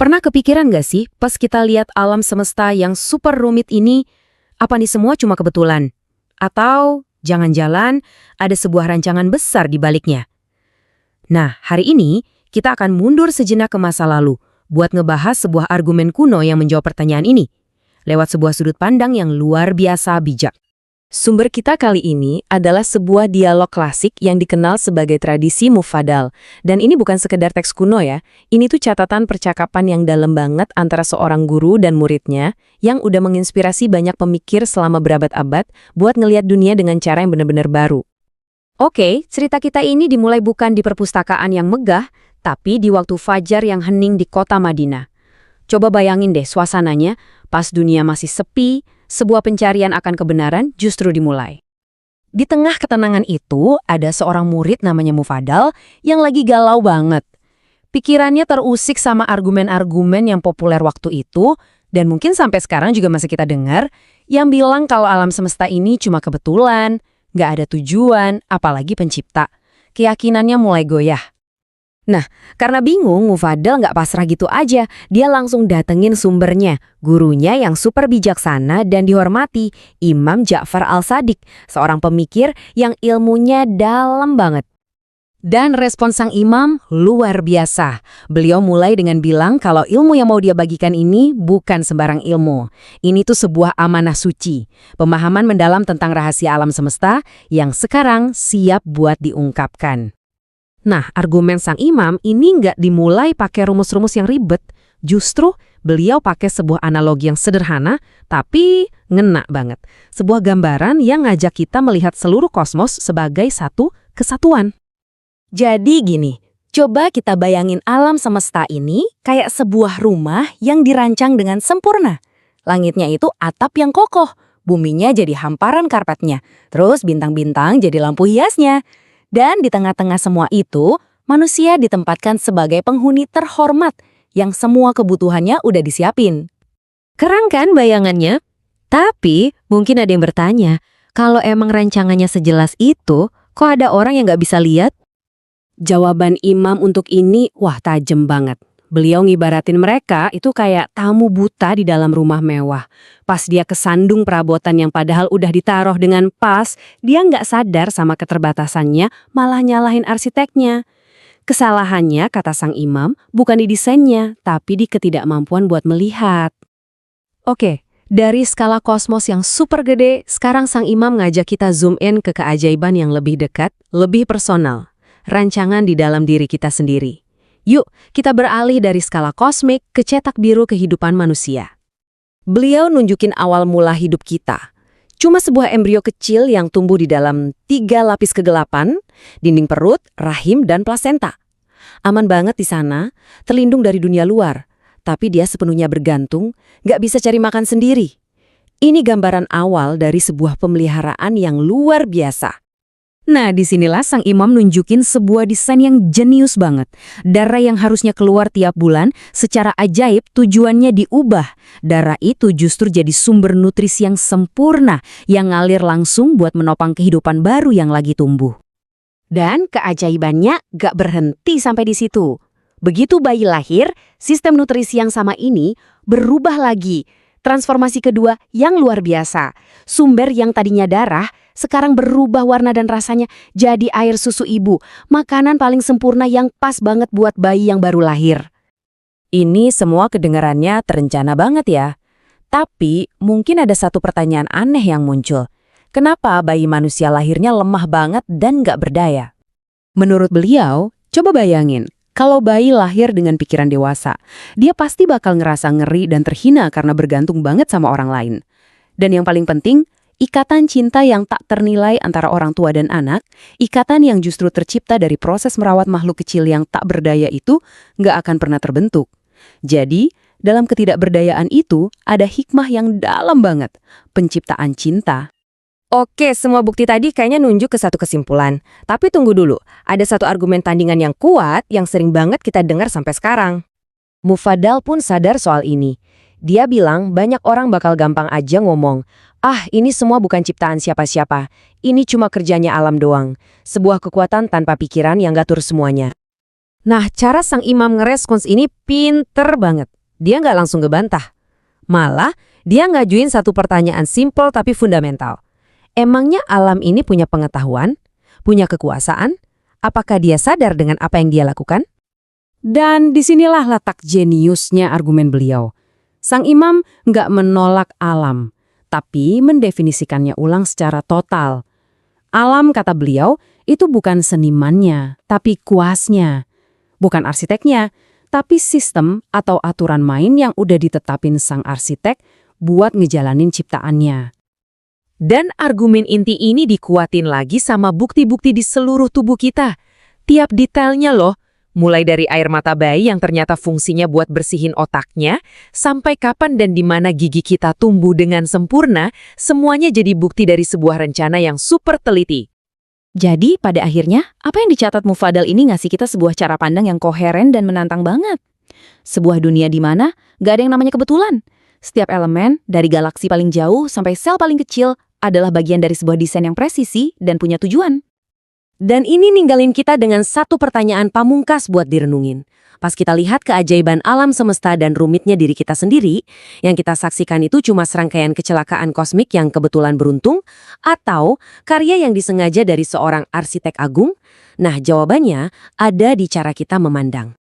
Pernah kepikiran nggak sih pas kita lihat alam semesta yang super rumit ini, apa nih semua cuma kebetulan? Atau jangan-jangan ada sebuah rancangan besar di baliknya? Nah, hari ini kita akan mundur sejenak ke masa lalu buat ngebahas sebuah argumen kuno yang menjawab pertanyaan ini, lewat sebuah sudut pandang yang luar biasa bijak. Sumber kita kali ini adalah sebuah dialog klasik yang dikenal sebagai tradisi Mufadal. Dan ini bukan sekedar teks kuno ya, ini tuh catatan percakapan yang dalam banget antara seorang guru dan muridnya yang udah menginspirasi banyak pemikir selama berabad-abad buat ngelihat dunia dengan cara yang benar-benar baru. Oke, cerita kita ini dimulai bukan di perpustakaan yang megah, tapi di waktu fajar yang hening di kota Madinah. Coba bayangin deh suasananya, pas dunia masih sepi, sebuah pencarian akan kebenaran justru dimulai. Di tengah ketenangan itu, ada seorang murid namanya Mufadal yang lagi galau banget. Pikirannya terusik sama argumen-argumen yang populer waktu itu, dan mungkin sampai sekarang juga masih kita dengar, yang bilang kalau alam semesta ini cuma kebetulan, nggak ada tujuan, apalagi pencipta. Keyakinannya mulai goyah. Nah, karena bingung, Mufadal nggak pasrah gitu aja. Dia langsung datengin sumbernya, gurunya yang super bijaksana dan dihormati, Imam Ja'far Al-Shadiq, seorang pemikir yang ilmunya dalam banget. Dan respon sang imam luar biasa. Beliau mulai dengan bilang kalau ilmu yang mau dia bagikan ini bukan sembarang ilmu. Ini tuh sebuah amanah suci, pemahaman mendalam tentang rahasia alam semesta yang sekarang siap buat diungkapkan. Nah, argumen sang imam ini nggak dimulai pakai rumus-rumus yang ribet. Justru beliau pakai sebuah analogi yang sederhana, tapi ngena banget. Sebuah gambaran yang ngajak kita melihat seluruh kosmos sebagai satu kesatuan. Jadi gini, coba kita bayangin alam semesta ini kayak sebuah rumah yang dirancang dengan sempurna. Langitnya itu atap yang kokoh, buminya jadi hamparan karpetnya, terus bintang-bintang jadi lampu hiasnya. Dan di tengah-tengah semua itu, manusia ditempatkan sebagai penghuni terhormat yang semua kebutuhannya udah disiapin. Keren kan bayangannya? Tapi mungkin ada yang bertanya, kalau emang rancangannya sejelas itu, kok ada orang yang nggak bisa lihat? Jawaban imam untuk ini, wah tajam banget. Beliau ngibaratin mereka itu kayak tamu buta di dalam rumah mewah. Pas dia kesandung perabotan yang padahal udah ditaruh dengan pas, dia nggak sadar sama keterbatasannya, malah nyalahin arsiteknya. Kesalahannya, kata sang imam, bukan di desainnya, tapi di ketidakmampuan buat melihat. Oke, dari skala kosmos yang super gede, sekarang sang imam ngajak kita zoom in ke keajaiban yang lebih dekat, lebih personal. Rancangan di dalam diri kita sendiri. Yuk, kita beralih dari skala kosmik ke cetak biru kehidupan manusia. Beliau nunjukin awal mula hidup kita. Cuma sebuah embrio kecil yang tumbuh di dalam 3 lapis kegelapan, dinding perut, rahim, dan plasenta. Aman banget di sana, terlindung dari dunia luar. Tapi dia sepenuhnya bergantung, nggak bisa cari makan sendiri. Ini gambaran awal dari sebuah pemeliharaan yang luar biasa. Nah, disinilah sang imam nunjukin sebuah desain yang jenius banget. Darah yang harusnya keluar tiap bulan, secara ajaib tujuannya diubah. Darah itu justru jadi sumber nutrisi yang sempurna, yang ngalir langsung buat menopang kehidupan baru yang lagi tumbuh. Dan keajaibannya gak berhenti sampai di situ. Begitu bayi lahir, sistem nutrisi yang sama ini berubah lagi. Transformasi kedua yang luar biasa. Sumber yang tadinya darah, sekarang berubah warna dan rasanya jadi air susu ibu. Makanan paling sempurna yang pas banget buat bayi yang baru lahir. Ini semua kedengarannya terencana banget ya. Tapi mungkin ada satu pertanyaan aneh yang muncul. Kenapa bayi manusia lahirnya lemah banget dan nggak berdaya? Menurut beliau, coba bayangin. Kalau bayi lahir dengan pikiran dewasa, dia pasti bakal ngerasa ngeri dan terhina karena bergantung banget sama orang lain. Dan yang paling penting, ikatan cinta yang tak ternilai antara orang tua dan anak, ikatan yang justru tercipta dari proses merawat makhluk kecil yang tak berdaya itu, nggak akan pernah terbentuk. Jadi, dalam ketidakberdayaan itu, ada hikmah yang dalam banget, penciptaan cinta. Oke, semua bukti tadi kayaknya nunjuk ke satu kesimpulan. Tapi tunggu dulu, ada satu argumen tandingan yang kuat yang sering banget kita dengar sampai sekarang. Mufadal pun sadar soal ini. Dia bilang banyak orang bakal gampang aja ngomong, ini semua bukan ciptaan siapa-siapa. Ini cuma kerjanya alam doang. Sebuah kekuatan tanpa pikiran yang ngatur semuanya. Nah, cara sang imam ngerespons ini pinter banget. Dia nggak langsung ngebantah. Malah, dia ngajuin satu pertanyaan simpel tapi fundamental. Emangnya alam ini punya pengetahuan? Punya kekuasaan? Apakah dia sadar dengan apa yang dia lakukan? Dan disinilah letak jeniusnya argumen beliau. Sang imam nggak menolak alam, tapi mendefinisikannya ulang secara total. Alam, kata beliau, itu bukan senimannya, tapi kuasnya. Bukan arsiteknya, tapi sistem atau aturan main yang udah ditetapin sang arsitek buat ngejalanin ciptaannya. Dan argumen inti ini dikuatin lagi sama bukti-bukti di seluruh tubuh kita. Tiap detailnya loh, mulai dari air mata bayi yang ternyata fungsinya buat bersihin otaknya, sampai kapan dan di mana gigi kita tumbuh dengan sempurna, semuanya jadi bukti dari sebuah rencana yang super teliti. Jadi, pada akhirnya, apa yang dicatat Mufadal ini ngasih kita sebuah cara pandang yang koheren dan menantang banget. Sebuah dunia di mana gak ada yang namanya kebetulan. Setiap elemen, dari galaksi paling jauh sampai sel paling kecil, adalah bagian dari sebuah desain yang presisi dan punya tujuan. Dan ini ninggalin kita dengan satu pertanyaan pamungkas buat direnungin. Pas kita lihat keajaiban alam semesta dan rumitnya diri kita sendiri, yang kita saksikan itu cuma serangkaian kecelakaan kosmik yang kebetulan beruntung, atau karya yang disengaja dari seorang arsitek agung? Nah, jawabannya ada di cara kita memandang.